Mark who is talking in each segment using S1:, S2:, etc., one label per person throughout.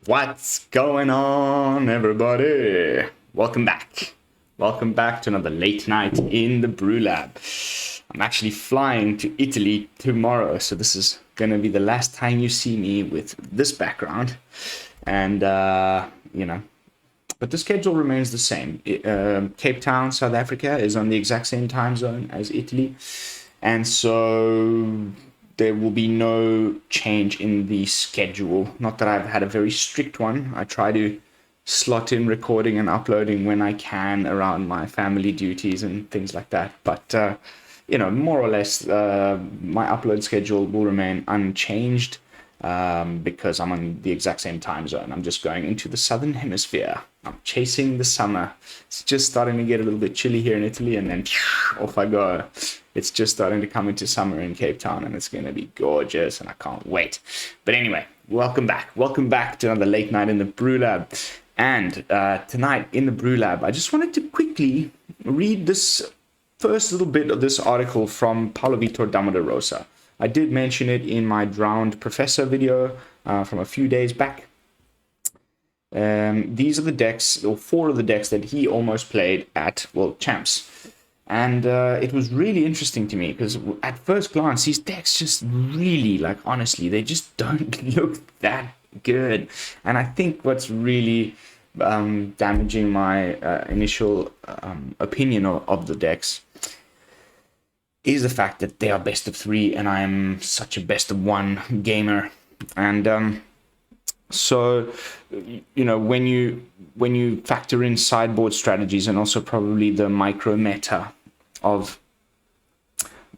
S1: What's going on, everybody? Welcome back. Welcome back to another late night in the BrewLab. I'm actually flying to Italy tomorrow, so this is going to be the last time you see me with this background. And, but the schedule remains the same. Cape Town, South Africa is on the exact same time zone as Italy. And so there will be no change in the schedule. Not that I've had a very strict one. I try to slot in recording and uploading when I can around my family duties and things like that. But, more or less, my upload schedule will remain unchanged because I'm on the exact same time zone. I'm just going into the southern hemisphere. I'm chasing the summer. It's just starting to get a little bit chilly here in Italy, and then off I go. It's just starting to come into summer in Cape Town, and it's going to be gorgeous, and I can't wait. But anyway, welcome back. Welcome back to another late night in the BrewLab. And tonight in the BrewLab, I just wanted to quickly read this first little bit of this article from Paulo Vitor Damarosa. I did mention it in my Drowned Professor video from a few days back. These are the decks, or four of the decks that he almost played at World Champs. And it was really interesting to me because at first glance, these decks just really, honestly, they just don't look that good. And I think what's really damaging my initial opinion of the decks is the fact that they are best of three, and I am such a best of one gamer. And so, when you factor in sideboard strategies and also probably the micro meta of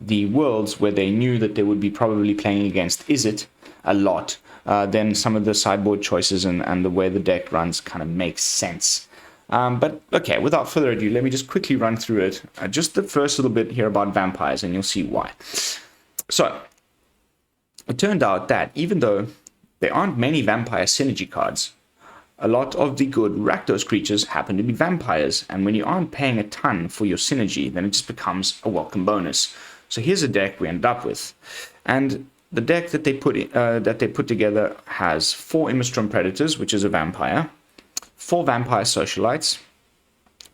S1: the worlds where they knew that they would be probably playing against Izzet a lot, then some of the sideboard choices and the way the deck runs kind of makes sense. But okay, without further ado, let me just quickly run through it. Just the first little bit here about vampires, and you'll see why. So, it turned out that even though there aren't many vampire synergy cards, a lot of the good Rakdos creatures happen to be vampires, and when you aren't paying a ton for your synergy, then it just becomes a welcome bonus. So here's a deck we ended up with, and the deck that they put together has 4 Immerstrom Predators, which is a vampire, 4 Vampire Socialites,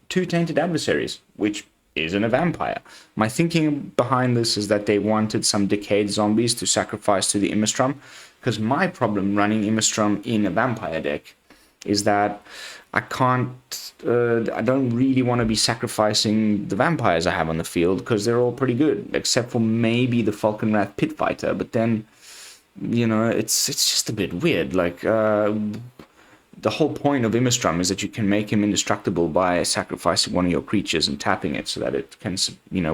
S1: 2 Tainted Adversaries, which isn't a vampire. My thinking behind this is that they wanted some Decayed Zombies to sacrifice to the Immerstrom, because my problem running Immerstrom in a vampire deck is that I don't really want to be sacrificing the vampires I have on the field, because they're all pretty good, except for maybe the Falkenrath Pit Fighter, but then, it's just a bit weird. The whole point of Immerstrom is that you can make him indestructible by sacrificing one of your creatures and tapping it so that it can,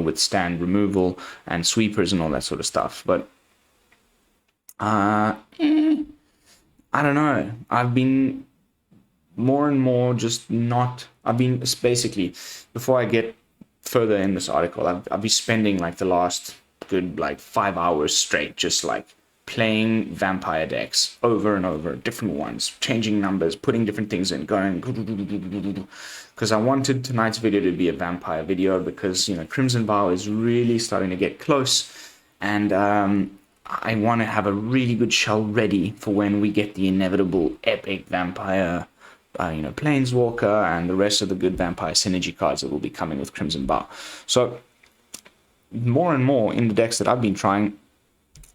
S1: withstand removal and sweepers and all that sort of stuff. But I don't know. I've been more and more basically, before I get further in this article, I've been spending the last good 5 hours straight just playing vampire decks over and over, different ones, changing numbers, putting different things in, going, because I wanted tonight's video to be a vampire video, because Crimson Vow is really starting to get close, and I want to have a really good shell ready for when we get the inevitable epic vampire Planeswalker and the rest of the good vampire synergy cards that will be coming with Crimson Vow. So more and more in the decks that I've been trying,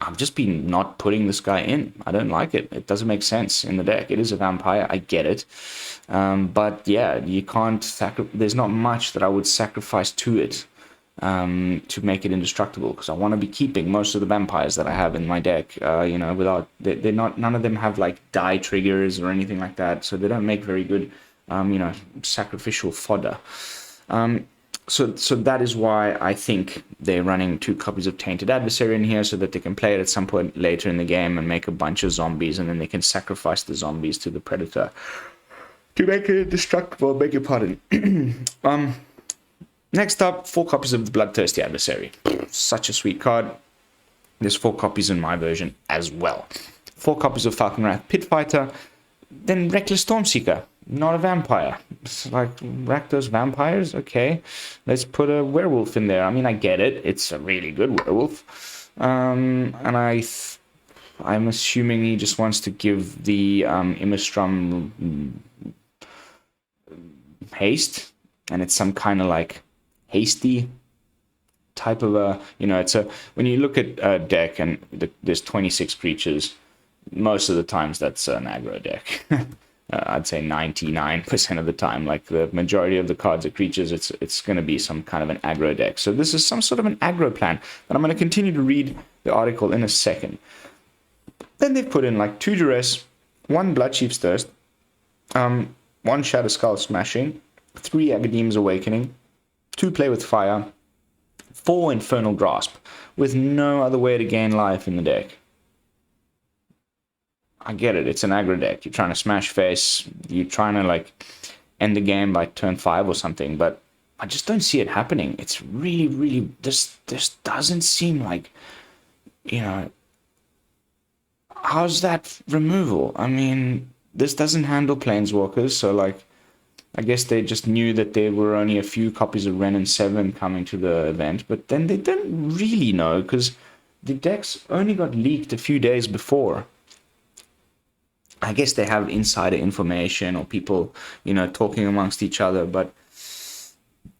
S1: I've just been not putting this guy in. I don't like it. It doesn't make sense in the deck. It is a vampire. I get it. But yeah, you can't there's not much that I would sacrifice to it to make it indestructible, because I want to be keeping most of the vampires that I have in my deck, without, none of them have die triggers or anything like that, so they don't make very good, sacrificial fodder. So that is why I think they're running 2 copies of Tainted Adversary in here, so that they can play it at some point later in the game and make a bunch of zombies, and then they can sacrifice the zombies to the Predator to make it indestructible. Beg your pardon. Next up, 4 copies of the Bloodthirsty Adversary. Such a sweet card. There's 4 copies in my version as well. 4 copies of Falkenrath Pit Fighter. Then Reckless Stormseeker. Not a vampire. It's Rakdos Vampires? Okay. Let's put a werewolf in there. I mean, I get it. It's a really good werewolf. And I'm assuming he just wants to give the Immerstrom haste, and it's some kind of like hasty type of a, it's a, when you look at a deck and there's 26 creatures, most of the times that's an aggro deck. I'd say 99% of the time, like the majority of the cards are creatures, it's going to be some kind of an aggro deck. So this is some sort of an aggro plan, but I'm going to continue to read the article in a second. Then they've put in like 2 Duress, 1 Bloodchief's Thirst, 1 Shatterskull Smashing, 3 Agadeem's Awakening, 2 Play with Fire, 4 Infernal Grasp, with no other way to gain life in the deck. I get it, it's an aggro deck. You're trying to smash face, you're trying to like end the game by turn 5 or something, but I just don't see it happening. It's really, really, this doesn't seem like, how's that removal? I mean, this doesn't handle Planeswalkers, so like, I guess they just knew that there were only a few copies of Ren and 7 coming to the event, but then they didn't really know, because the decks only got leaked a few days before. I guess they have insider information or people, talking amongst each other, but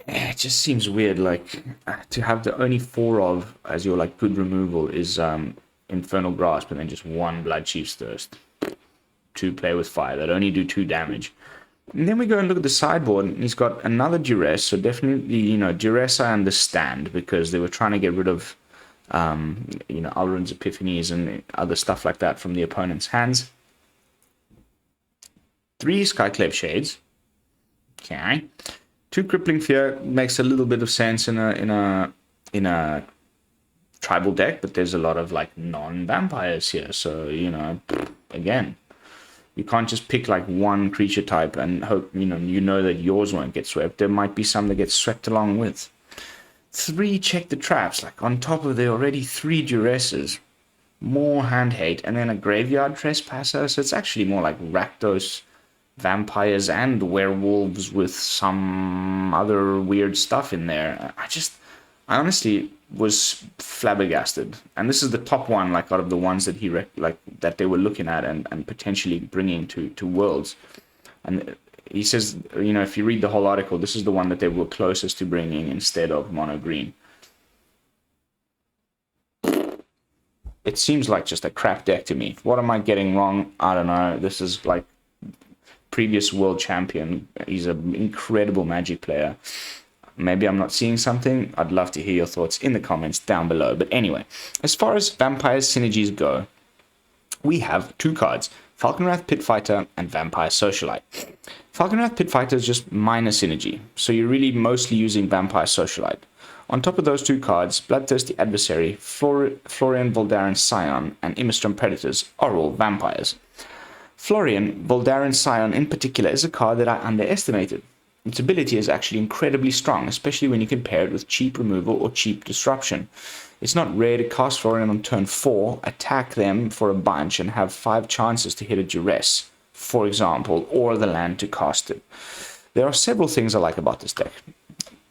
S1: it just seems weird, like, to have the only 4 of, as your, like, good removal is Infernal Grasp, and then just 1 Bloodchief's Thirst. 2 Play with Fire, that only do 2 damage. And then we go and look at the sideboard, and he's got another Duress, so definitely, Duress I understand, because they were trying to get rid of, Alrund's Epiphanies and other stuff like that from the opponent's hands. 3 Skyclave Shades. Okay. 2 Crippling Fear makes a little bit of sense in a tribal deck, but there's a lot of like non-vampires here, so again, you can't just pick like one creature type and hope that yours won't get swept. There might be some that get swept along with. 3 Check the Traps, like on top of the already 3 Duresses, more hand hate, and then a Graveyard Trespasser, so it's actually more like Rakdos Vampires and werewolves with some other weird stuff in there. I honestly was flabbergasted, and this is the top one, like out of the ones that that they were looking at and potentially bringing to Worlds. And he says, if you read the whole article, this is the one that they were closest to bringing instead of mono green. It seems like just a crap deck to me. What am I getting wrong? I don't know. This is like previous world champion. He's an incredible Magic player. Maybe I'm not seeing something. I'd love to hear your thoughts in the comments down below. But anyway, as far as Vampire synergies go, we have 2 cards, Falkenrath Pit Fighter and Vampire Socialite. Falkenrath Pit Fighter is just minor synergy, so you're really mostly using Vampire Socialite. On top of those 2 cards, Bloodthirsty Adversary, Florian, Voldaren, Scion, and Immerstrom Predators are all vampires. Florian, Voldaren, Scion in particular, is a card that I underestimated. Its ability is actually incredibly strong, especially when you compare it with cheap removal or cheap disruption. It's not rare to cast Florian on turn 4, attack them for a bunch, and have 5 chances to hit a Duress, for example, or the land to cast it. There are several things I like about this deck.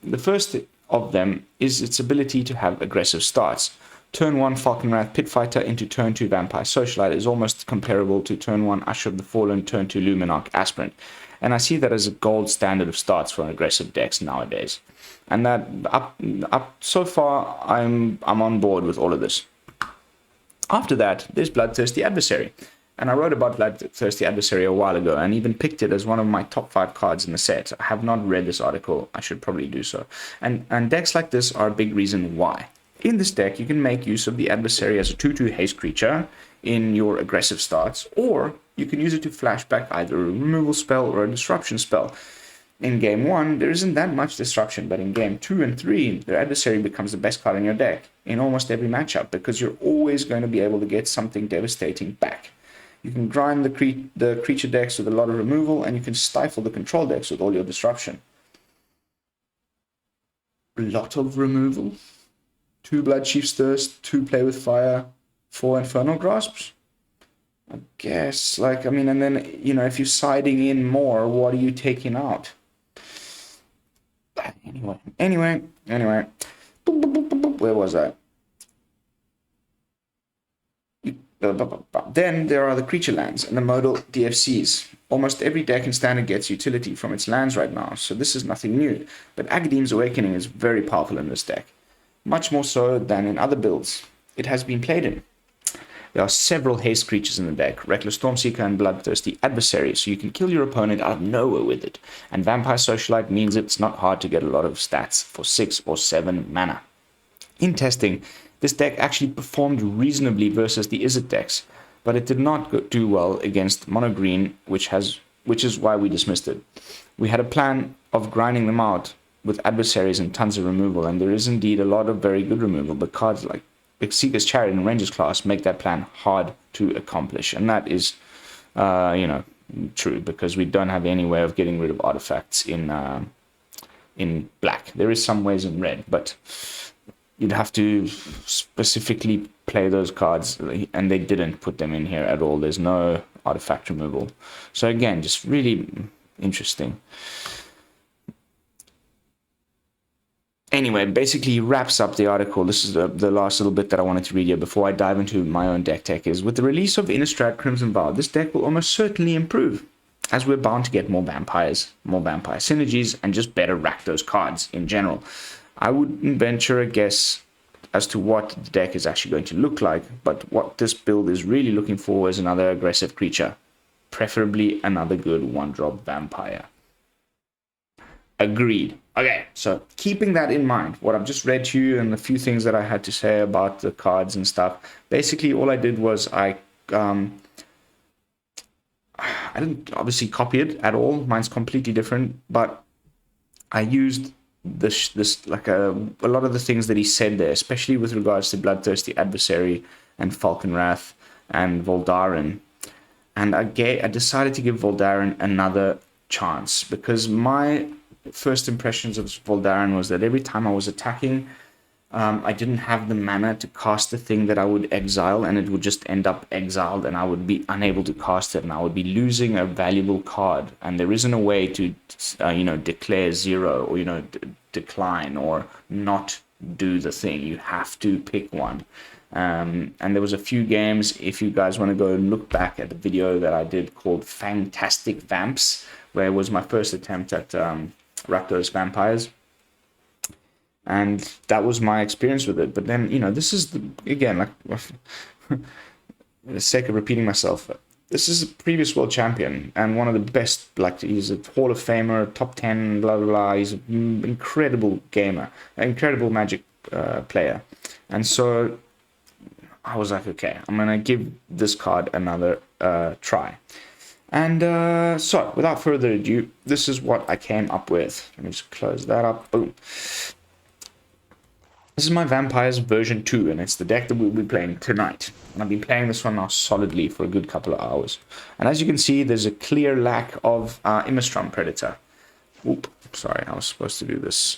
S1: The first of them is its ability to have aggressive starts. Turn 1 Falkenrath Pit Fighter into turn 2 Vampire Socialite is almost comparable to turn 1 Usher of the Fallen, turn 2 Luminarch Aspirant. And I see that as a gold standard of starts for aggressive decks nowadays. And that up so far, I'm on board with all of this. After that, there's Bloodthirsty Adversary. And I wrote about Bloodthirsty Adversary a while ago and even picked it as one of my top 5 cards in the set. I have not read this article. I should probably do so. And decks like this are a big reason why. In this deck, you can make use of the Adversary as a 2/2 haste creature in your aggressive starts, or you can use it to flashback either a removal spell or a disruption spell. In game 1, there isn't that much disruption, but in game 2 and 3, the Adversary becomes the best card in your deck in almost every matchup, because you're always going to be able to get something devastating back. You can grind the creature decks with a lot of removal, and you can stifle the control decks with all your disruption. A lot of removal? 2 Bloodchief's Thirst, 2 Play with Fire, 4 Infernal Grasps? I guess, and then, if you're siding in more, what are you taking out? Anyway. Where was I? Then there are the creature lands and the modal DFCs. Almost every deck in Standard gets utility from its lands right now, so this is nothing new. But Agadeem's Awakening is very powerful in this deck, much more so than in other builds it has been played in. There are several haste creatures in the deck, Reckless Stormseeker and Bloodthirsty Adversary, so you can kill your opponent out of nowhere with it. And Vampire Socialite means it's not hard to get a lot of stats for 6 or 7 mana. In testing, this deck actually performed reasonably versus the Izzet decks, but it did not do well against Mono Green, which is why we dismissed it. We had a plan of grinding them out with adversaries and tons of removal, and there is indeed a lot of very good removal, but cards like Big Seeker's Chariot and Ranger's Class make that plan hard to accomplish, and that is, true, because we don't have any way of getting rid of artifacts in black. There is some ways in red, but you'd have to specifically play those cards, and they didn't put them in here at all. There's no artifact removal. So again, just really interesting. Anyway, basically he wraps up the article. This is the last little bit that I wanted to read here before I dive into my own deck tech. Is with the release of Innistrad Crimson Vow, this deck will almost certainly improve, as we're bound to get more vampires, more vampire synergies, and just better Rakdos cards in general. I wouldn't venture a guess as to what the deck is actually going to look like, but what this build is really looking for is another aggressive creature, preferably another good 1-drop vampire. Agreed. Okay, so keeping that in mind, what I've just read to you and the few things that I had to say about the cards and stuff, basically all I did was I didn't obviously copy it at all. Mine's completely different, but I used this like a lot of the things that he said there, especially with regards to Bloodthirsty Adversary and Falkenrath and Voldaren. And I decided to give Voldaren another chance, because my first impressions of Voldaren was that every time I was attacking, I didn't have the mana to cast the thing that I would exile, and it would just end up exiled, and I would be unable to cast it, and I would be losing a valuable card. And there isn't a way to, declare 0 or decline or not do the thing. You have to pick one. And there was a few games. If you guys want to go and look back at the video that I did called Fantastic Vamps, where it was my first attempt at Rakdos Vampires. And that was my experience with it. But then, this is, again, like, for the sake of repeating myself, this is a previous world champion and one of the best, like, he's a Hall of Famer, top 10, blah, blah, blah. He's an incredible gamer, an incredible Magic player. And so I was like, okay, I'm going to give this card another try. And so, without further ado, this is what I came up with. Let me just close that up. Boom. This is my Vampires version 2, and it's the deck that we'll be playing tonight. And I've been playing this one now solidly for a good couple of hours. And as you can see, there's a clear lack of Immerstrom Predator. Oop, sorry, I was supposed to do this.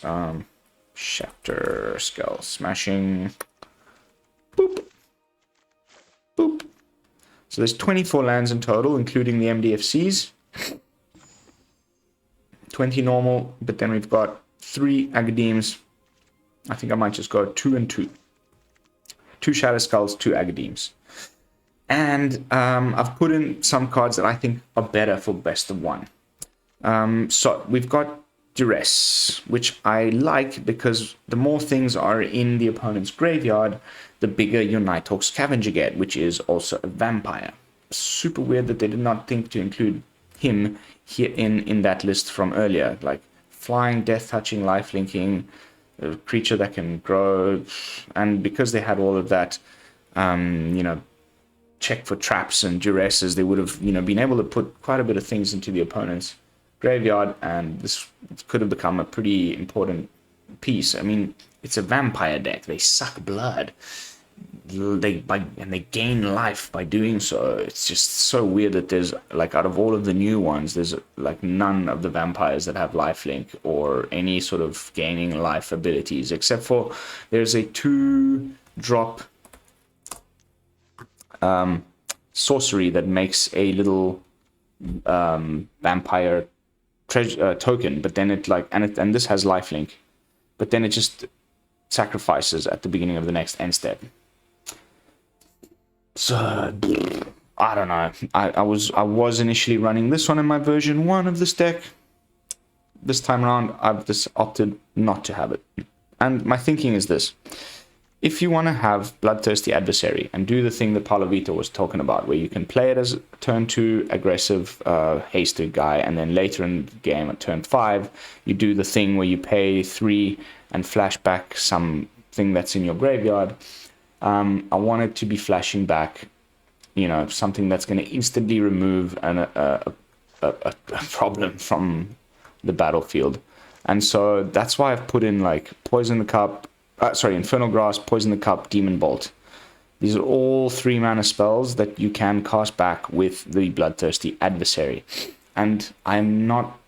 S1: Shatterskull Smashing. Boop. Boop. So there's 24 lands in total, including the MDFCs. 20 normal, but then we've got 3 Agadeems. I think I might just go 2 and 2. 2 Shatterskulls, 2 Agadeems. And I've put in some cards that I think are better for best of 1. So we've got Duress, which I like because the more things are in the opponent's graveyard, the bigger your Nighthawk Scavenger get, which is also a vampire. Super weird that they did not think to include him here in that list from earlier. Like flying, death touching, life linking, a creature that can grow, and because they had all of that, check for traps and duresses, they would have, been able to put quite a bit of things into the opponent's graveyard, and this could have become a pretty important piece. I mean, it's a vampire deck. They suck blood. They gain life by doing so. It's just so weird that there's, like, out of all of the new ones, there's like none of the vampires that have lifelink or any sort of gaining life abilities, except for there's a 2-drop sorcery that makes a little vampire token, but then it and this has lifelink, but then it just sacrifices at the beginning of the next end step. So I don't know. I was initially running this one in my version 1 of this deck. This time around, I've just opted not to have it. And my thinking is this. If you want to have Bloodthirsty Adversary and do the thing that Palovito was talking about, where you can play it as a turn 2 aggressive hasted guy, and then later in the game at turn 5, you do the thing where you pay 3 and flash back something that's in your graveyard. I want it to be flashing back, you know, something that's going to instantly remove a problem from the battlefield. And so that's why I've put in like Poison the Cup, Infernal Grasp, Poison the Cup, Demon Bolt. These are all 3 mana spells that you can cast back with the Bloodthirsty Adversary. And I'm not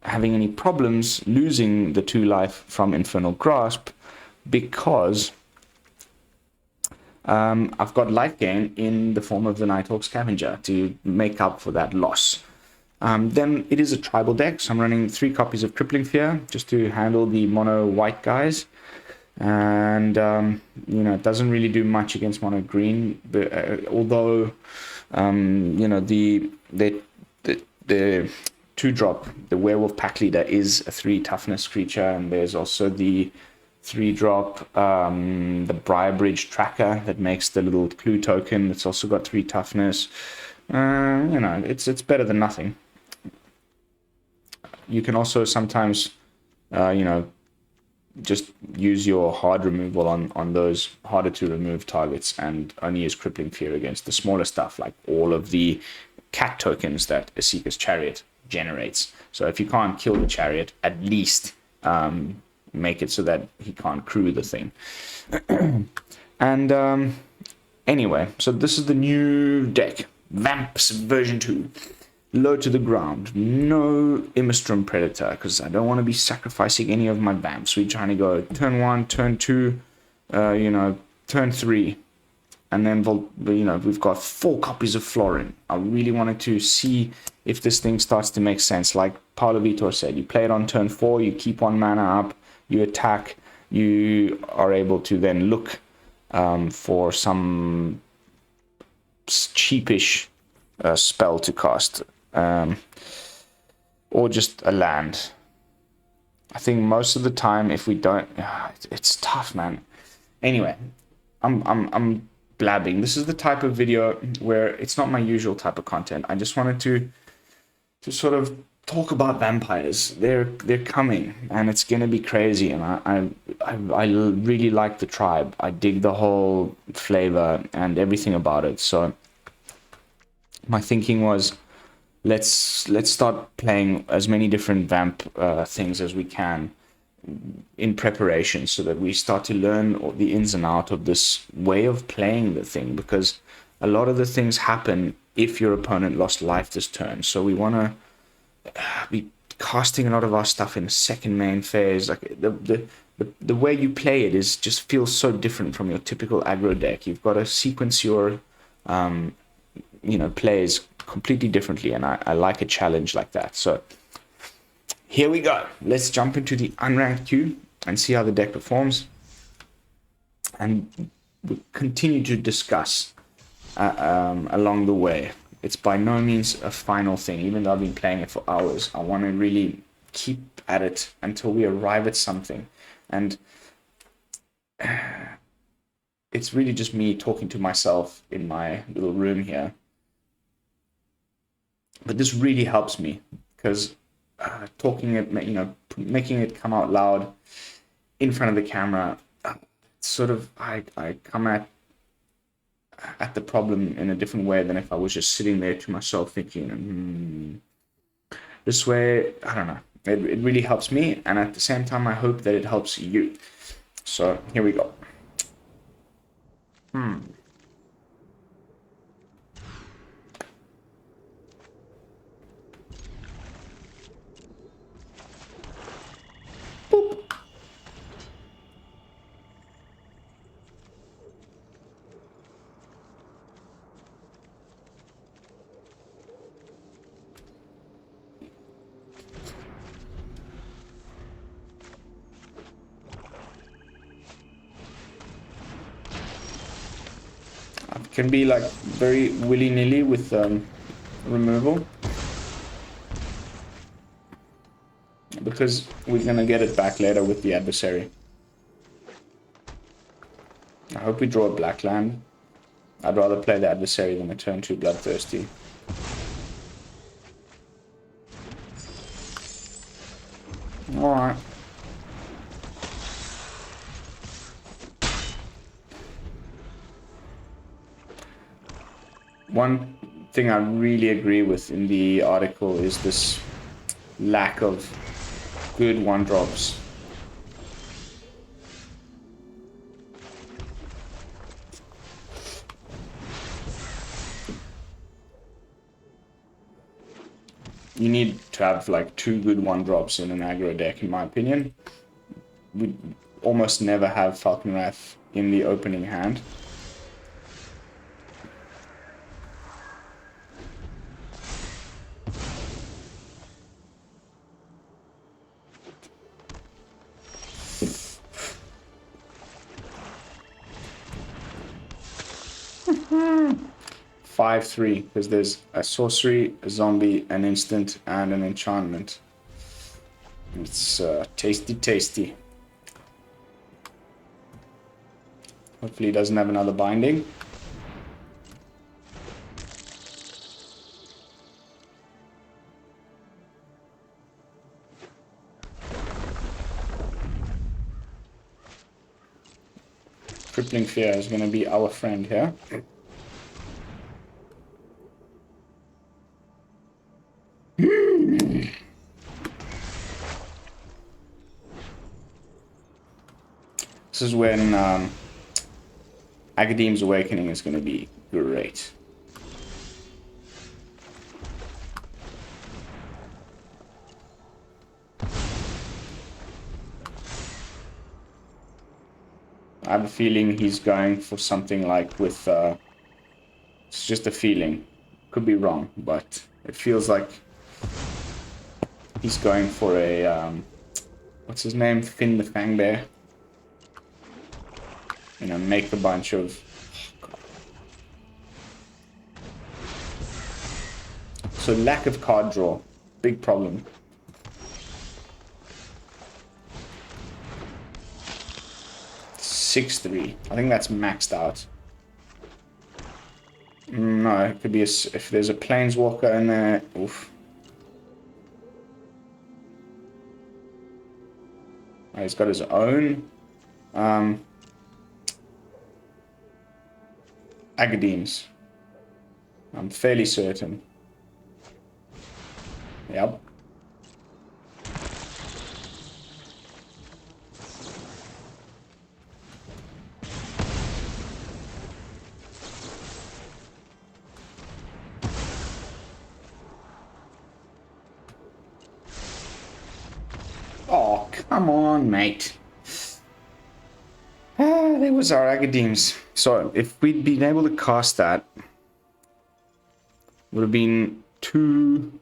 S1: having any problems losing the 2 life from Infernal Grasp because I've got life gain in the form of the Nighthawk Scavenger to make up for that loss. Then it is a tribal deck, so I'm running 3 copies of Crippling Fear just to handle the mono white guys. And you know, it doesn't really do much against mono green, but although you know, the 2-drop, the Werewolf Pack Leader, is a 3 toughness creature, and there's also the 3-drop the Briarbridge Tracker that makes the little clue token. It's also got 3 toughness. You know, it's better than nothing. You can also sometimes you know, just use your hard removal on those harder to remove targets and only use Crippling Fear against the smaller stuff, like all of the cat tokens that a Seeker's Chariot generates. So if you can't kill the chariot, at least make it so that he can't crew the thing. And anyway, so this is the new deck, Vamps version 2. Low to the ground, no Immerstrom Predator, because I don't want to be sacrificing any of my Vamps. We're trying to go turn 1, turn 2, you know, turn 3, and then, you know, we've got 4 copies of Florian. I really wanted to see if this thing starts to make sense. Like Paulo Vitor said, you play it on turn 4, you keep 1 mana up, you attack, you are able to then look for some cheapish spell to cast. Or just a land. I think most of the time, if we don't, it's tough, man. Anyway, I'm blabbing. This is the type of video where it's not my usual type of content. I just wanted to sort of talk about vampires. They're coming, and it's gonna be crazy. And I really like the tribe. I dig the whole flavor and everything about it. So my thinking was, let's start playing as many different vamp things as we can in preparation, so that we start to learn the ins and out of this way of playing the thing, because a lot of the things happen if your opponent lost life this turn. So we want to be casting a lot of our stuff in the second main phase. Like the way you play it is just feels so different from your typical aggro deck. You've got to sequence your you know, plays completely differently, and I like a challenge like that. So here we go. Let's jump into the unranked queue and see how the deck performs, and we'll continue to discuss along the way. It's by no means a final thing, even though I've been playing it for hours. I want to really keep at it until we arrive at something, and it's really just me talking to myself in my little room here. But this really helps me, because talking it, you know, making it come out loud in front of the camera, sort of I come at the problem in a different way than if I was just sitting there to myself thinking. This way, I don't know. It really helps me, and at the same time, I hope that it helps you. So here we go. can be like very willy-nilly with removal. Because we're going to get it back later with the adversary. I hope we draw a black land. I'd rather play the adversary than a turn 2 Bloodthirsty. Alright. One thing I really agree with in the article is this lack of good 1-drops. You need to have like 2 good 1-drops in an aggro deck, in my opinion. We almost never have Falkenrath in the opening hand. Mm-hmm. 5/3, because there's a sorcery, a zombie, an instant, and an enchantment. It's tasty, tasty. Hopefully he doesn't have another binding. Crippling Fear is going to be our friend here. This is when Agadeem's Awakening is going to be great. I have a feeling he's going for something like with... it's just a feeling. Could be wrong, but it feels like he's going for a... what's his name? Finn the Fangbear. You know, make a bunch of... So lack of card draw. Big problem. (6/3). I think that's maxed out. No, it could be if there's a Planeswalker in there. Oof. Oh, he's got his own. Agadeem's. I'm fairly certain. Yep. Oh, come on, mate. There was our Agadeem's. So if we'd been able to cast that, would have been 2.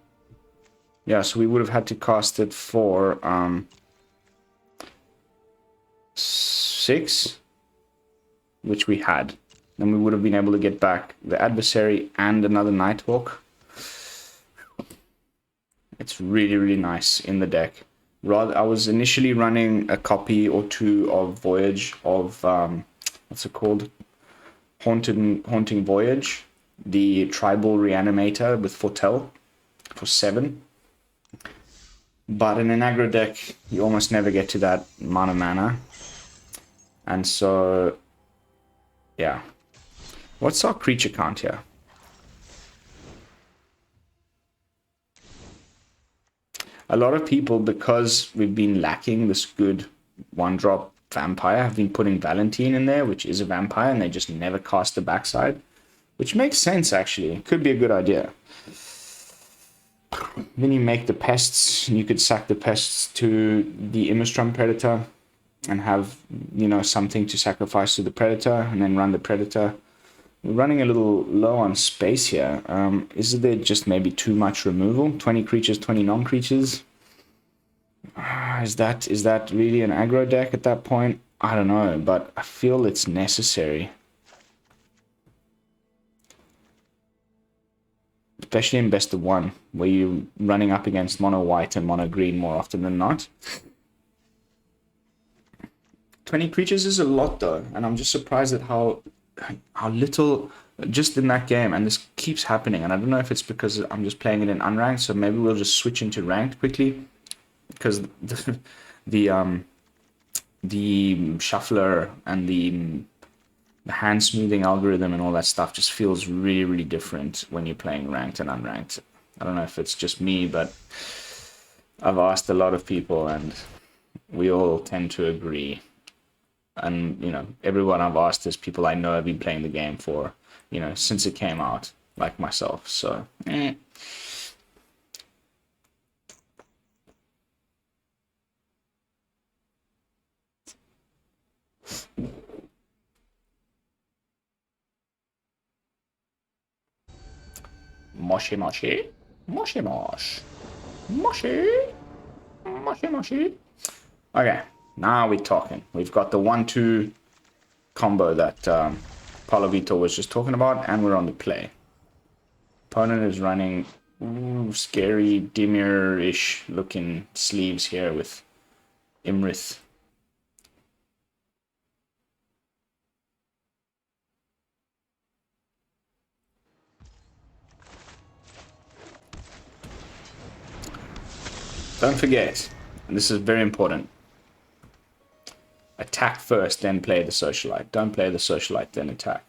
S1: Yeah, so we would have had to cast it for 6, which we had. Then we would have been able to get back the adversary and another Nighthawk. It's really, really nice in the deck. I was initially running a copy or 2 of Voyage of what's it called? Haunting Voyage, the tribal reanimator with Foretell for 7. But in an aggro deck, you almost never get to that amount of mana. And so, yeah. What's our creature count here? A lot of people, because we've been lacking this good 1-drop vampire, have been putting Valentine in there, which is a vampire, and they just never cast the backside. Which makes sense, actually. It could be a good idea. Then you make the pests, and you could sack the pests to the Immerstrom Predator and have, you know, something to sacrifice to the Predator, and then run the Predator. We're running a little low on space here. Is there just maybe too much removal? 20 creatures, 20 non-creatures? Is that really an aggro deck at that point? I don't know, but I feel it's necessary. especially in best of one, where you're running up against mono white and mono green more often than not. 20 creatures is a lot though, and I'm just surprised at how little just in that game, and this keeps happening. And I don't know if it's because I'm just playing it in unranked, so maybe we'll just switch into ranked quickly, because the shuffler and the hand smoothing algorithm and all that stuff just feels really, really different when you're playing ranked and unranked. I don't know if it's just me, but I've asked a lot of people and we all tend to agree. And, you know, everyone I've asked is people I know have been playing the game for, you know, since it came out, like myself. So, Moshi moshi. Moshi mosh. Moshi. Moshi moshi. Okay, now we're talking. We've got the 1-2 combo that Palovito was just talking about, and we're on the play. Opponent is running scary Dimir-ish looking sleeves here with Imrith. Don't forget, and this is very important, attack first, then play the Socialite. Don't play the Socialite, then attack.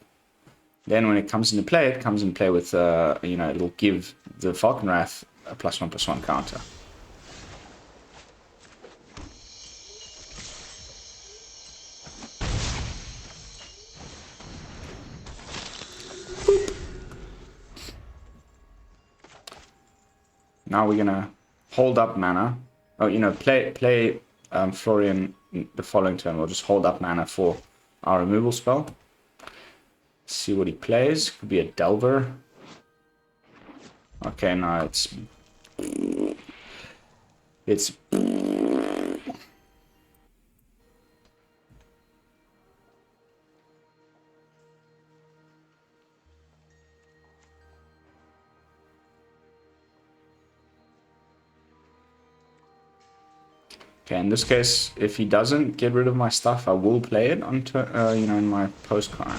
S1: Then when it comes into play, it comes in play with, you know, it'll give the Falkenrath a +1/+1 counter. Boop. Now we're gonna hold up mana. Oh, you know, play Florian the following turn. We'll just hold up mana for our removal spell. See what he plays. Could be a Delver. Okay, no, it's okay. In this case, if he doesn't get rid of my stuff, I will play it onto you know, in my postcard.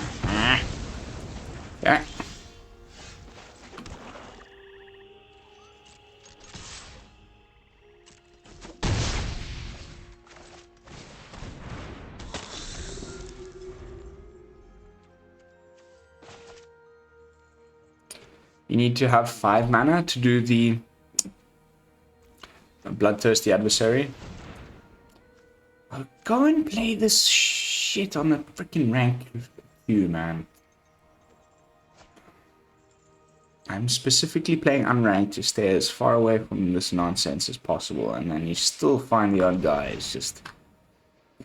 S1: Yeah. You need to have 5 mana to do the Bloodthirsty Adversary. I'll go and play this shit on the freaking rank queue, man. I'm specifically playing unranked to stay as far away from this nonsense as possible, and then you still find the odd guy who's just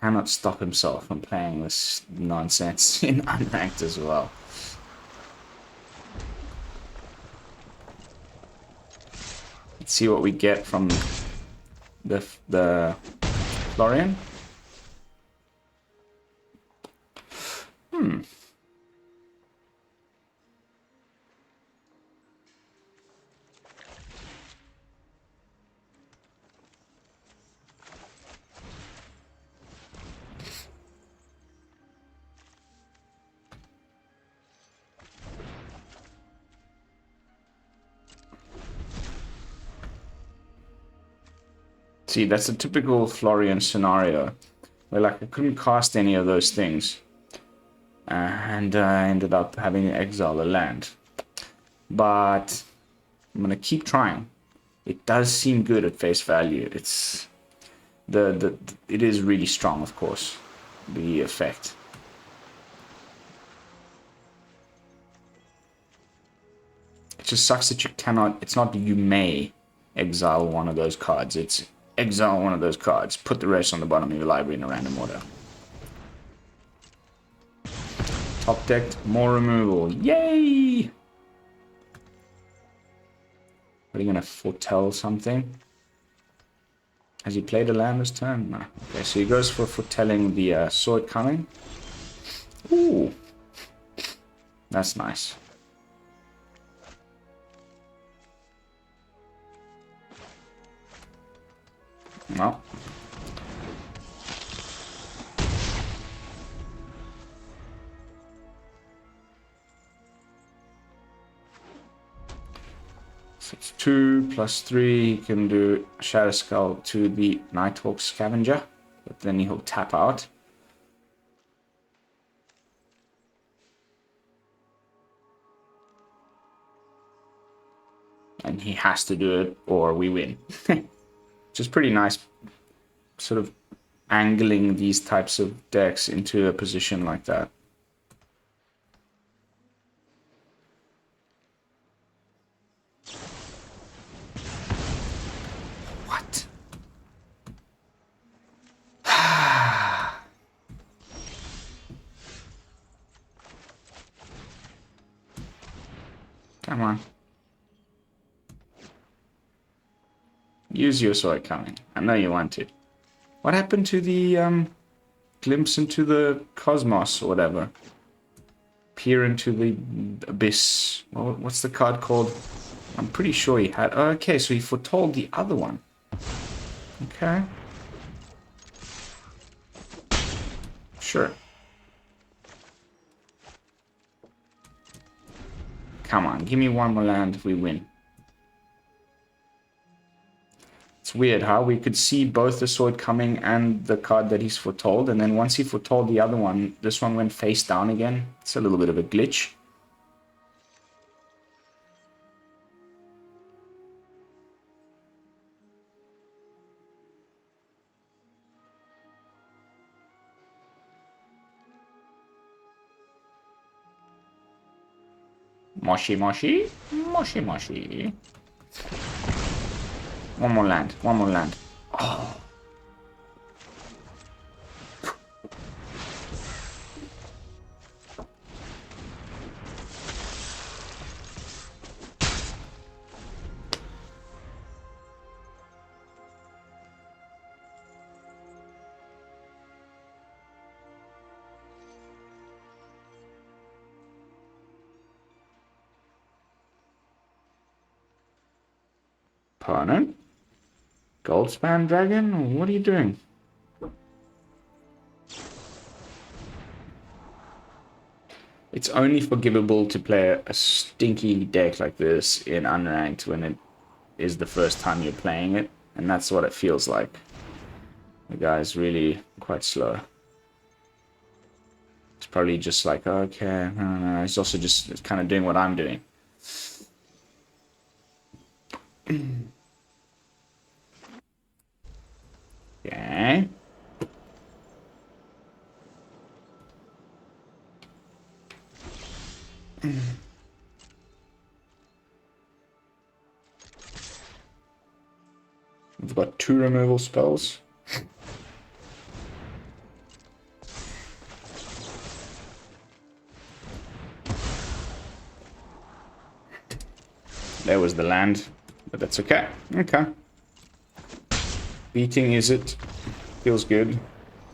S1: cannot stop himself from playing this nonsense in unranked as well. Let's see what we get from the Florian. See, that's a typical Florian scenario, where like I couldn't cast any of those things, and I ended up having to exile the land. But I'm gonna keep trying. It does seem good at face value. It's it is really strong, of course, the effect. It just sucks that you cannot. It's not you may exile one of those cards. It's exile one of those cards, put the rest on the bottom of your library in a random order. Top decked, more removal. Yay! Are you gonna foretell something? Has he played a land this turn? No. Okay, so he goes for foretelling the sword coming. Ooh. That's nice. Well. So it's 2 plus 3. He can do Shatterskull to the Nighthawk Scavenger, but then he'll tap out. And he has to do it or we win. Which is pretty nice, sort of angling these types of decks into a position like that. What? Come on. Use your sword coming. I know you want to. What happened to the glimpse into the cosmos or whatever? Peer into the abyss. Well, what's the card called? I'm pretty sure he had... Oh, okay, so he foretold the other one. Okay. Sure. Come on, give me one more land if we win. It's weird how we could see both the sword coming and the card that he's foretold, and then once he foretold the other one, this one went face down again. It's a little bit of a glitch. Moshi moshi, moshi moshi. One more land, one more land. Oh. Opponent? Goldspan Dragon? What are you doing? It's only forgivable to play a stinky deck like this in unranked when it is the first time you're playing it, and that's what it feels like. The guy's really quite slow. It's probably just like, okay, no. He's also just kind of doing what I'm doing. Okay. We've got 2 removal spells. There was the land, but that's okay. Okay. Beating is it. Feels good.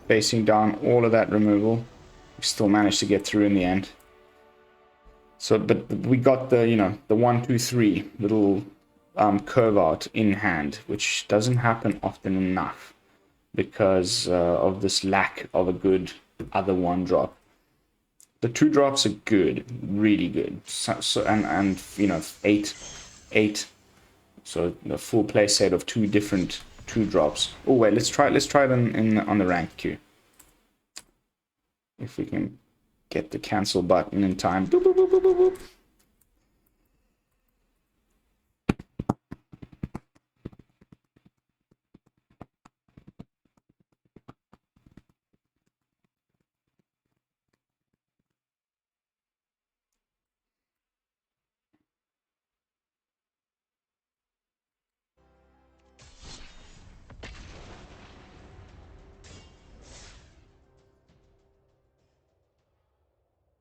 S1: Facing down all of that removal. We still managed to get through in the end. So, but we got the, you know, the 1, 2, 3 little curve out in hand, which doesn't happen often enough because of this lack of a good other 1-drop. The 2-drops are good, really good. So and you know, 8. So the full play set of 2 different 2-drops. Oh wait, let's try it on the ranked queue. If we can get the cancel button in time. Boop, boop, boop, boop, boop, boop.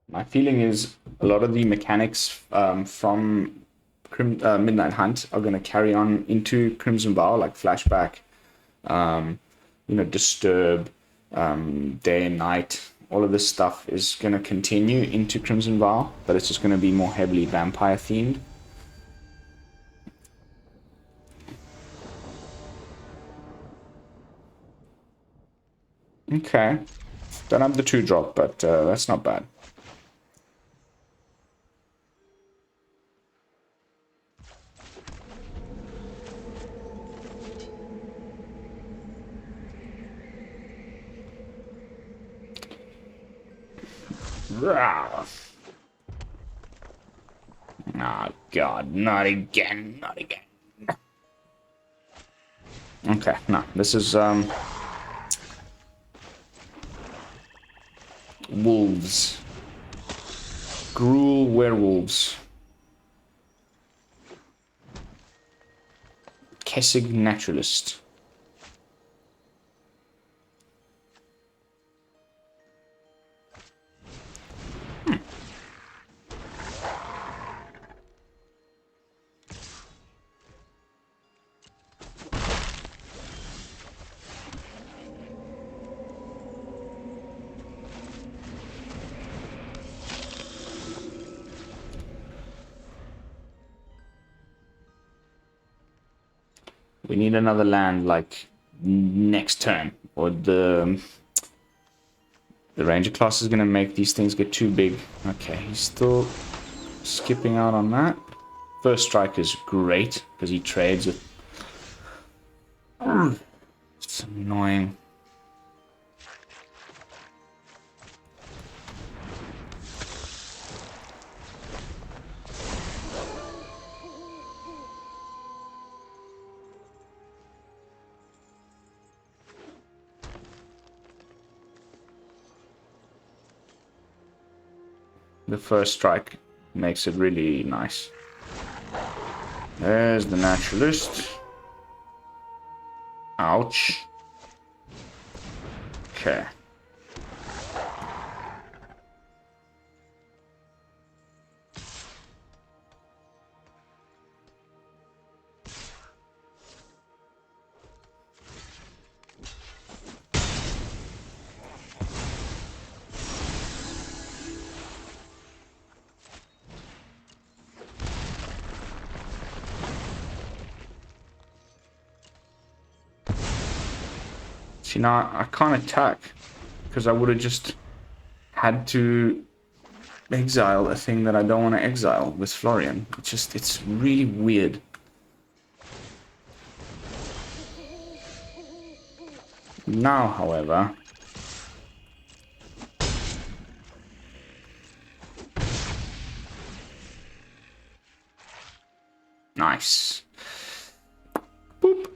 S1: My feeling is a lot of the mechanics from Midnight Hunt are going to carry on into Crimson Vow, like flashback, you know, disturb, day and night. All of this stuff is going to continue into Crimson Vow, but it's just going to be more heavily vampire themed. Okay. Don't have the 2-drop, but that's not bad. Oh god, not again, not again. Okay, no, this is wolves. Gruul werewolves. Kessig naturalist. We need another land like next turn, or the ranger class is gonna make these things get too big. Okay, he's still skipping out on that. First strike is great because he trades it. It's annoying. The first strike makes it really nice. There's the naturalist. Ouch. Okay. See, now I can't attack because I would have just had to exile a thing that I don't want to exile with Florian. It's really weird. Now, however, nice. Boop.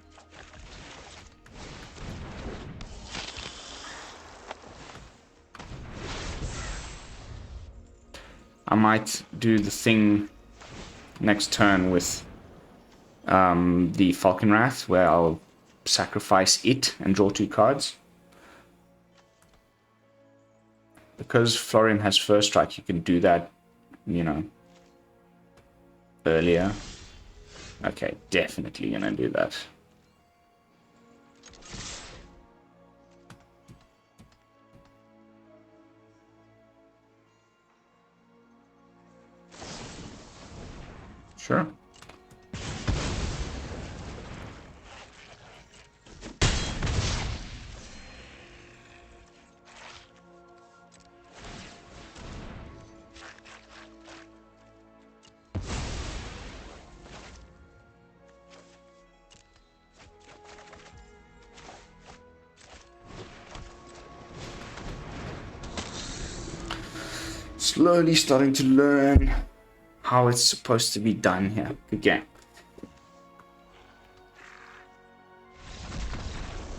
S1: I might do the thing next turn with the Falkenrath, where I'll sacrifice it and draw 2 cards. Because Florian has first strike, you can do that, you know, earlier. Okay, definitely gonna do that. Sure. Slowly starting to learn how it's supposed to be done here. Good game.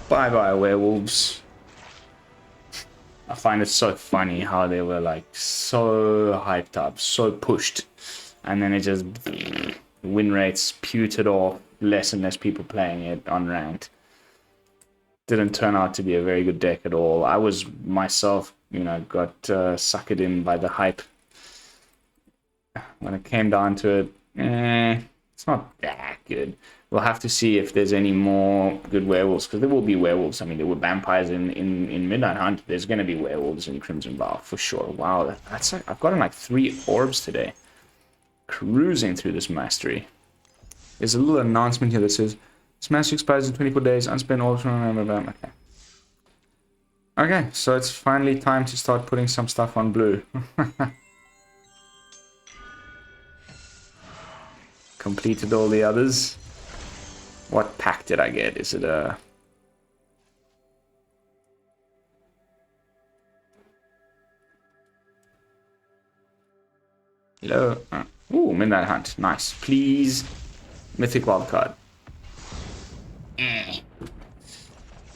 S1: Bye bye, werewolves. I find it so funny how they were like so hyped up, so pushed, and then it just win rates petered off, less and less people playing it on ranked. Didn't turn out to be a very good deck at all. I was myself, you know, got suckered in by the hype. When it came down to it, it's not that good. We'll have to see if there's any more good werewolves, because there will be werewolves. I mean, there were vampires in Midnight Hunt. There's going to be werewolves in Crimson Vow, for sure. Wow, that's like, I've gotten like 3 orbs today. Cruising through this mastery. There's a little announcement here that says, this mastery expires in 24 days, unspent orbs from... Okay. Okay, so it's finally time to start putting some stuff on blue. Completed all the others. What pack did I get? Is it a... Hello? Ooh, Midnight Hunt. Nice. Please. Mythic Wildcard.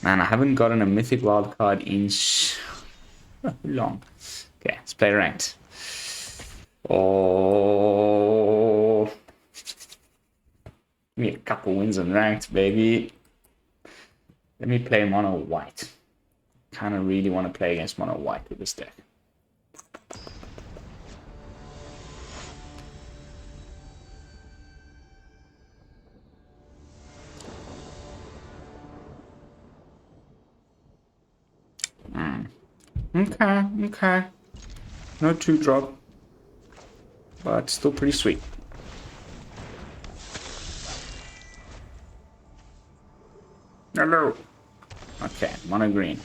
S1: Man, I haven't gotten a Mythic Wildcard in so long. Okay, let's play ranked. Oh... Give me a couple wins in ranked, baby. Let me play mono white. Kind of really want to play against mono white with this deck. Okay. No 2-drop. But still pretty sweet. Hello. Okay, mono green.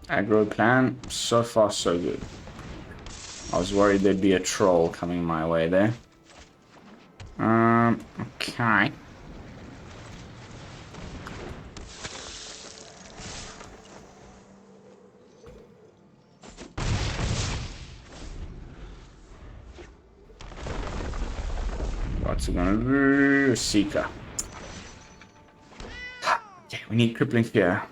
S1: Aggro plan, so far so good. I was worried there'd be a troll coming my way there. Okay. What's it gonna do? Seeker. Okay, we need Crippling Fear.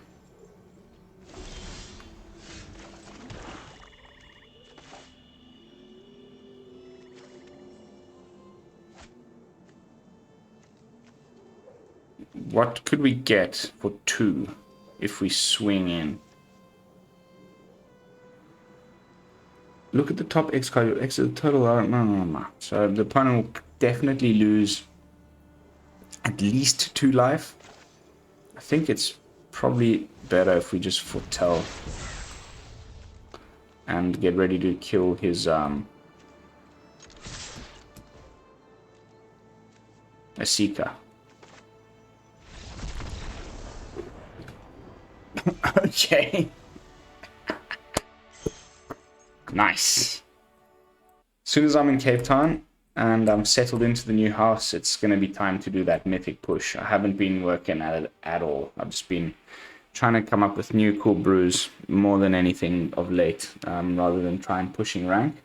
S1: What could we get for 2 if we swing in? Look at the top X card. X is the total. No. So the opponent will definitely lose at least 2 life. I think it's probably better if we just foretell and get ready to kill his a Seeker. Okay. Nice. As soon as I'm in Cape Town and I'm settled into the new house, it's going to be time to do that mythic push. I haven't been working at it at all. I've just been trying to come up with new cool brews more than anything of late, rather than try and pushing rank.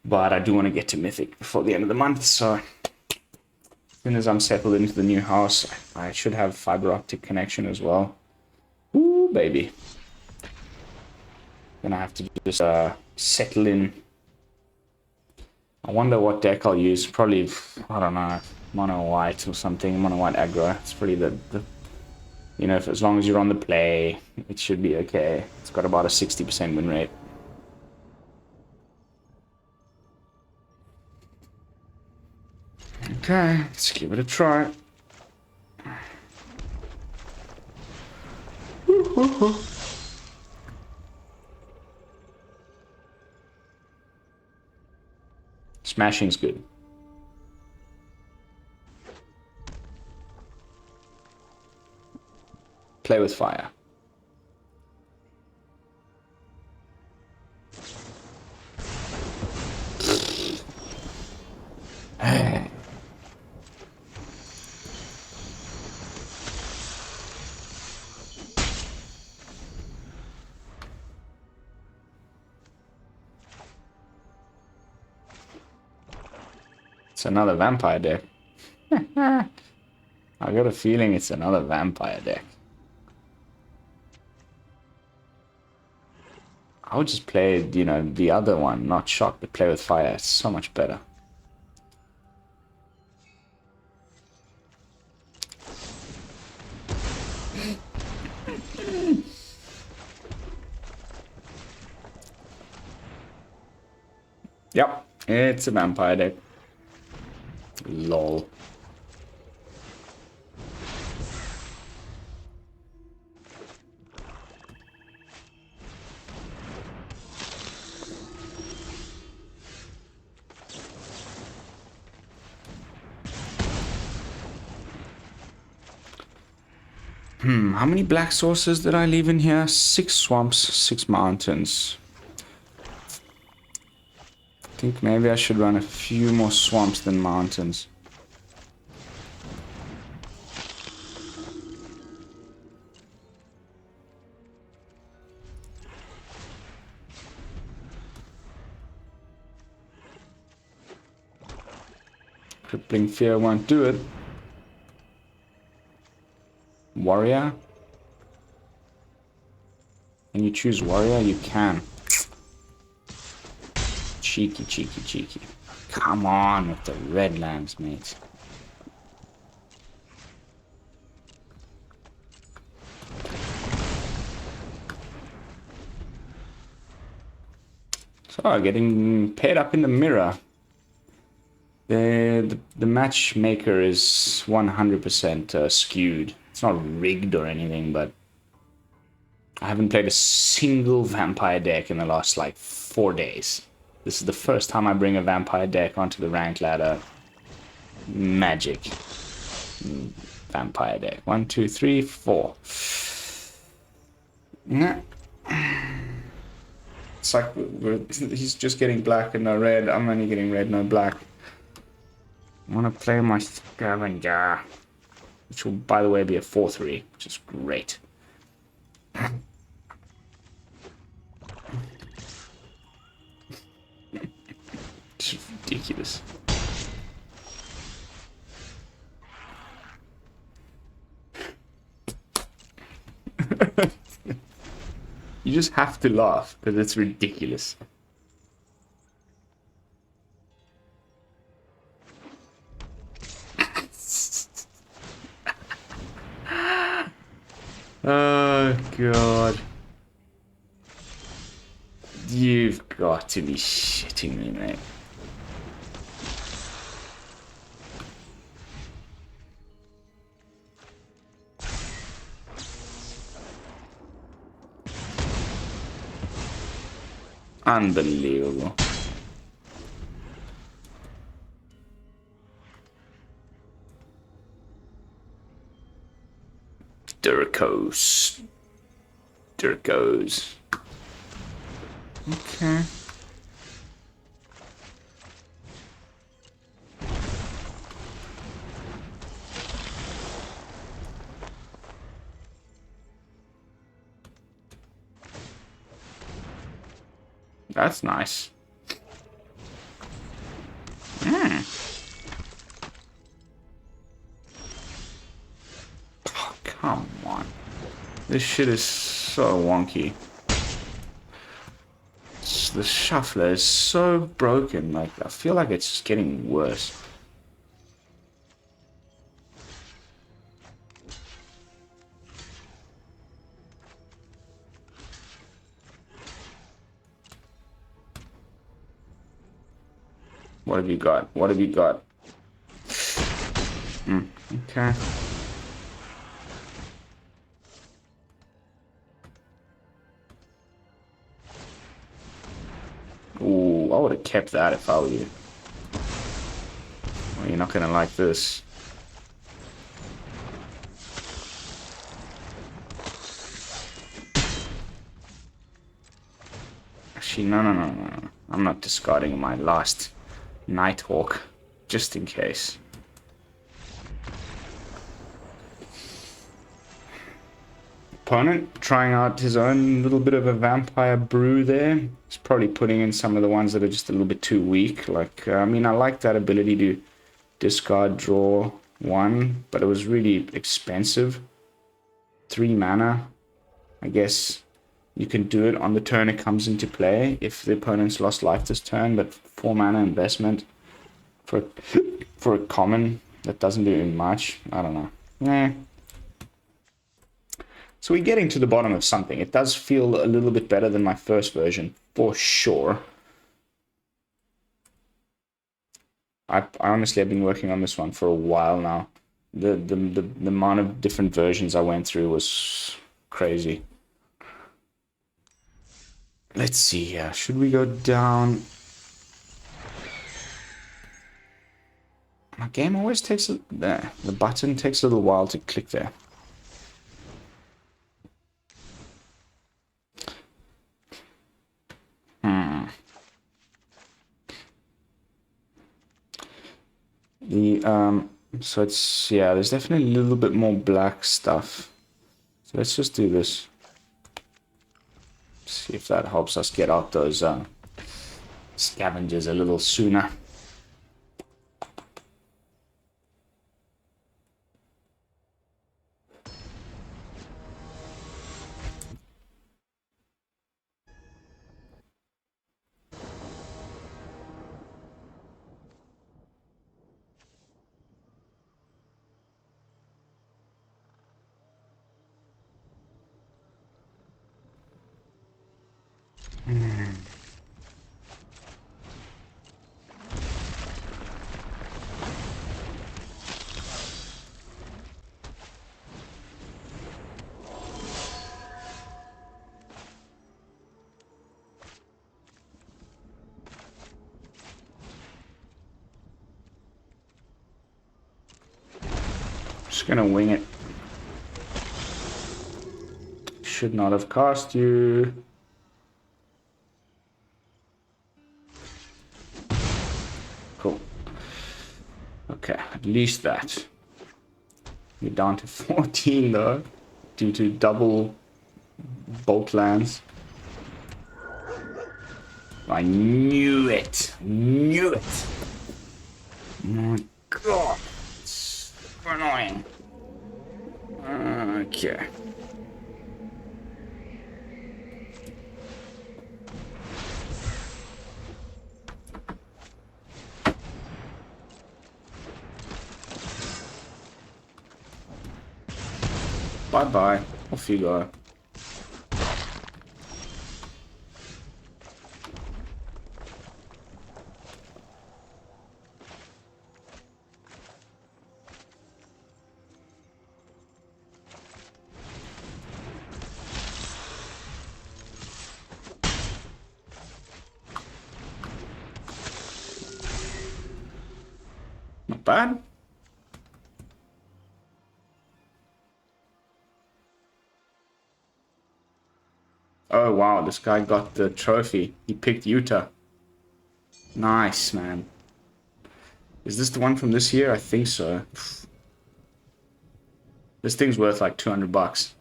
S1: But I do want to get to mythic before the end of the month, so as soon as I'm settled into the new house, I should have fiber optic connection as well. Ooh, baby. Gonna have to just settle in. I wonder what deck I'll use. Probably, I don't know, mono white or something. Mono white aggro. It's probably the you know, if, as long as you're on the play, it should be okay. It's got about a 60% win rate. Okay, let's give it a try. Smashing's good. Play with fire. It's another vampire deck. I got a feeling it's another vampire deck. I would just play, you know, the other one, not shock, but play with fire. It's so much better. Yep, it's a vampire deck. Lol. How many black sources did I leave in here? 6 swamps, 6 mountains. I think maybe I should run a few more swamps than mountains. Crippling Fear won't do it. Warrior? Can you choose warrior? You can. Cheeky, cheeky, cheeky. Come on with the red lands, mate. So, getting paired up in the mirror. The matchmaker is 100% skewed. It's not rigged or anything, but I haven't played a single vampire deck in the last like 4 days. This is the first time I bring a vampire deck onto the rank ladder. Magic. Vampire deck. 1, 2, 3, 4. Nah. It's like he's just getting black and no red. I'm only getting red, no black. I want to play my Scavenger, which will, by the way, be a 4-3, which is great. It's ridiculous. You just have to laugh because it's ridiculous. Oh god. You've got to be shitting me, mate. Unbelievable. Duress. Duress. Okay. That's nice. Oh, come on. This shit is so wonky. The shuffler is so broken. Like, I feel like it's just getting worse. What have you got? What have you got? Okay. Ooh, I would have kept that if I were you. Well, you're not gonna like this. Actually, no. I'm not discarding my last Nighthawk, just in case. Opponent trying out his own little bit of a vampire brew there. He's probably putting in some of the ones that are just a little bit too weak. Like, I mean, I like that ability to discard, draw 1, but it was really expensive. 3 mana. I guess you can do it on the turn it comes into play if the opponent's lost life this turn, but 4 mana investment for a common that doesn't do much. I don't know. So we're getting to the bottom of something. It does feel a little bit better than my first version, for sure. I honestly have been working on this one for a while now. The amount of different versions I went through was crazy. Let's see here. Should we go down? My game always takes there. The button takes a little while to click there. So it's, yeah, there's definitely a little bit more black stuff. So let's just do this. See if that helps us get out those scavengers a little sooner. Just gonna wing it. Should not have cast you. Cool. Okay, at least that. You're down to 14 though, due to double bolt lands. I knew it. Knew it. Oh my god. It's so annoying. Okay. Bye-bye. Off you go. Not bad. Oh wow, this guy got the trophy. He picked Utah. Nice, man. Is this the one from this year? I think so. This thing's worth like 200 bucks.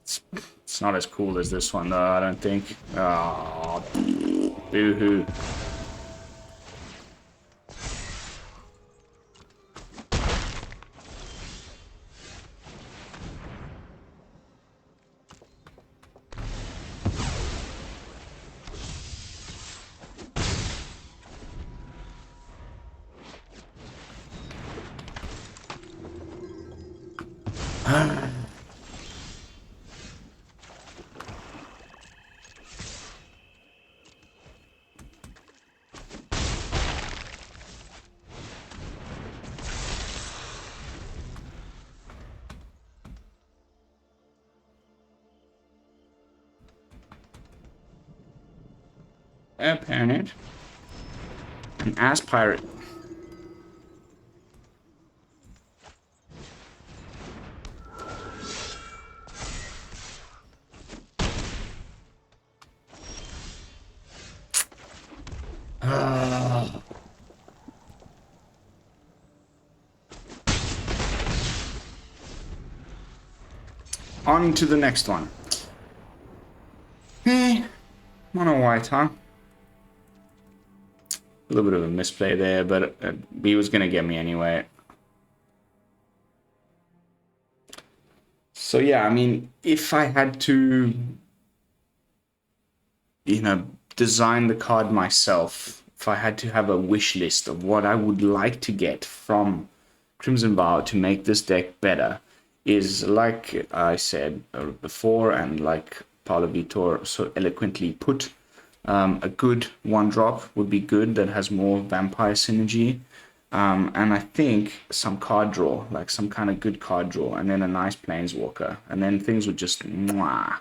S1: It's not as cool as this one though, I don't think. Oh, boo-hoo. Apparent. An ass pirate. On to the next one. Mono white, huh? A little bit of a misplay there, but he was going to get me anyway. So yeah, I mean, if I had to, you know, design the card myself, if I had to have a wish list of what I would like to get from Crimson Vow to make this deck better, is like I said before, and like Paulo Vitor so eloquently put, A good 1-drop would be good that has more vampire synergy. And I think some card draw, like some kind of good card draw, and then a nice planeswalker, and then things would just mwah.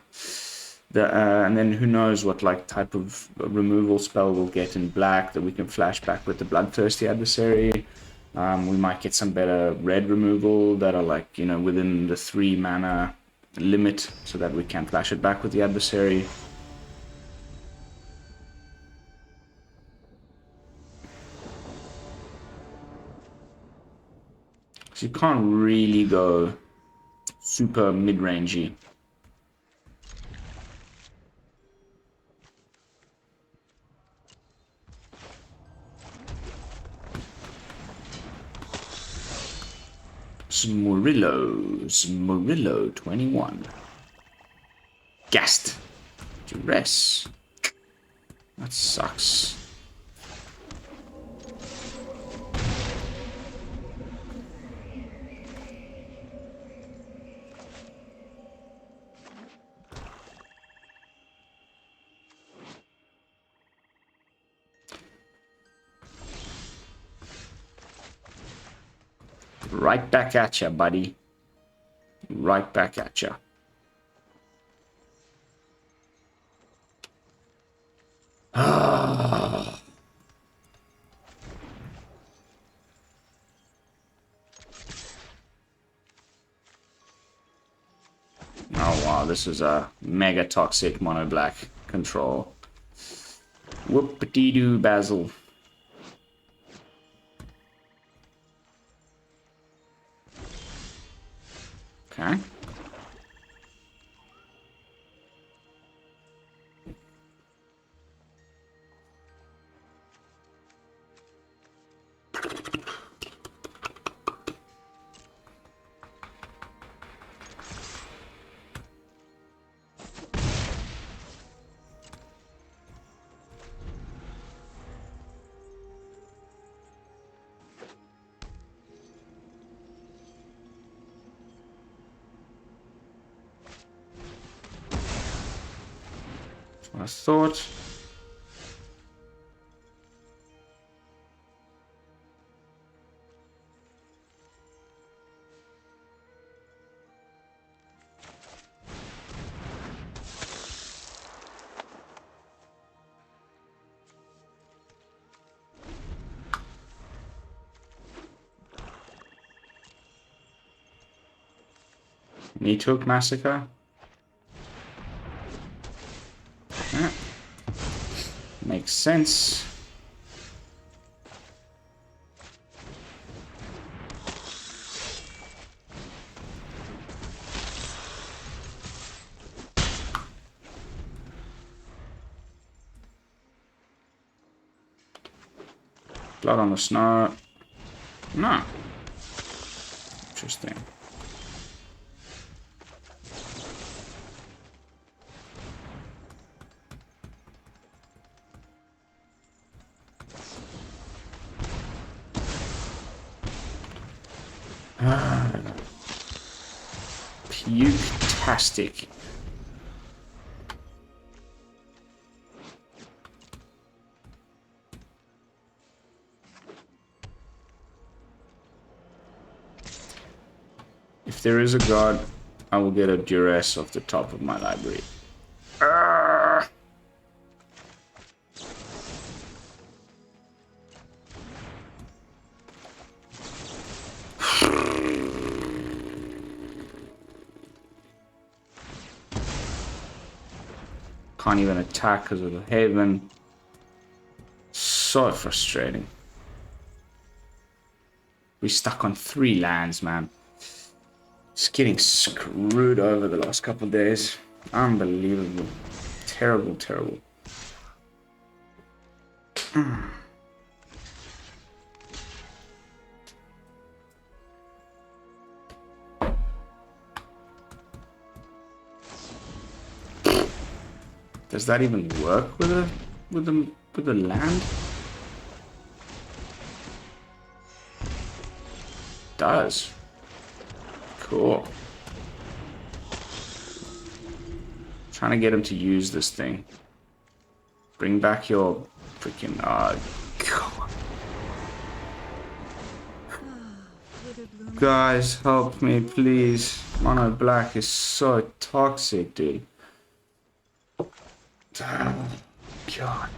S1: And then who knows what like type of removal spell we'll get in black that we can flash back with the Bloodthirsty Adversary. We might get some better red removal that are like, you know, within the 3 mana limit so that we can flash it back with the Adversary. So you can't really go super mid-rangey. Murillo 21. Gassed. Duress. That sucks. Right back at ya, buddy. Right back at ya. Ah. Oh wow, this is a mega toxic mono black control. Whoop-a-dee-doo, Basil. Okay. I thought. Nighthawk Massacre. Yeah. Makes sense. Blood on the snow. No. Interesting. Puke-tastic. If there is a god, I will get a Duress off the top of my library. Can't even attack because of the Haven. So frustrating. We stuck on 3 lands, man. Just getting screwed over the last couple of days. Unbelievable. Terrible, terrible. Does that even work with the land? Does. Cool. Trying to get him to use this thing. Bring back your freaking... God. Guys, help me, please. Mono black is so toxic, dude. God.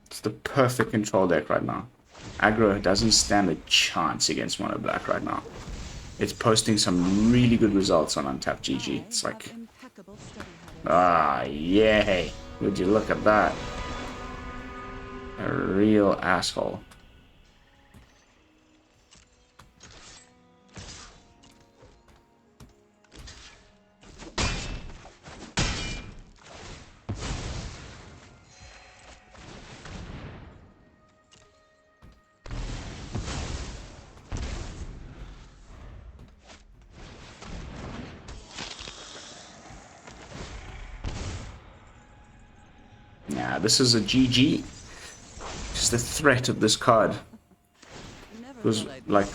S1: It's the perfect control deck right now. Aggro doesn't stand a chance against mono black right now. It's posting some really good results on Untapped GG. It's like... yay. Would you look at that? A real asshole. Yeah, this is a GG. Just the threat of this card was like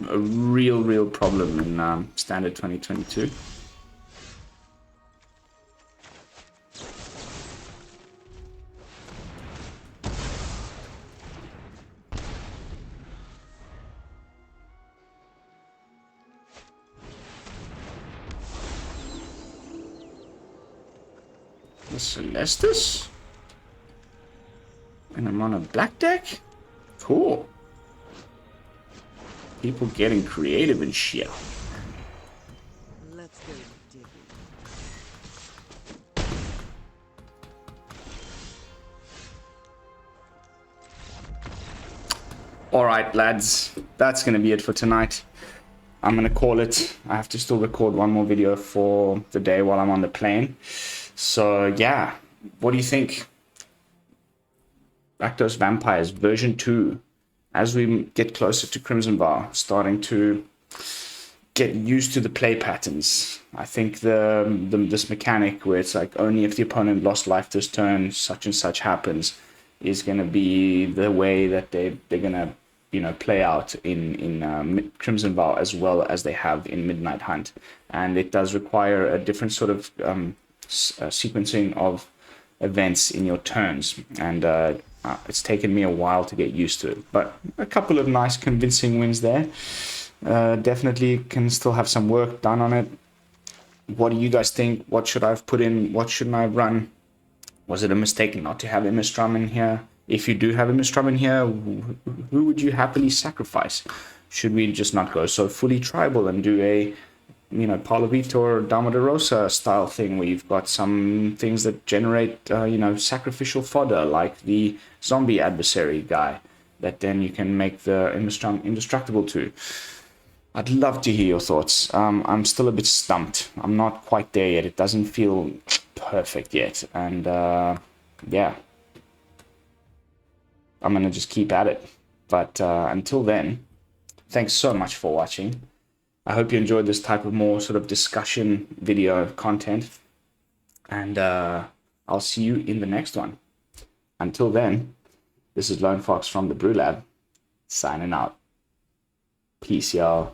S1: a real problem in Standard 2022. The Celestis? And I'm on a black deck? Cool. People getting creative and shit.
S2: Let's go digging.
S1: Alright, lads. That's going to be it for tonight. I'm going to call it. I have to still record one more video for the day while I'm on the plane. So, yeah. What do you think? Rakdos Vampires version 2. As we get closer to Crimson Vow, starting to get used to the play patterns. I think this mechanic where it's like only if the opponent lost life this turn, such and such happens, is going to be the way that they're going to play out in Crimson Vow as well as they have in Midnight Hunt. And it does require a different sort of sequencing of events in your turns, and it's taken me a while to get used to it, but a couple of nice convincing wins there. Definitely can still have some work done on it. What do you guys think? What should I have put in? What shouldn't I have run? Was it a mistake not to have Imistrum in here? If you do have Imistrum in here, who would you happily sacrifice? Should we just not go so fully tribal and do a Palavito or Dama de Rosa style thing where you've got some things that generate, sacrificial fodder, like the zombie adversary guy, that then you can make the indestructible to? I'd love to hear your thoughts. I'm still a bit stumped. I'm not quite there yet. It doesn't feel perfect yet. And, yeah. I'm going to just keep at it. But until then, thanks so much for watching. I hope you enjoyed this type of more sort of discussion video content. And I'll see you in the next one. Until then, this is Lone Fox from the BrewLab, signing out. Peace, y'all.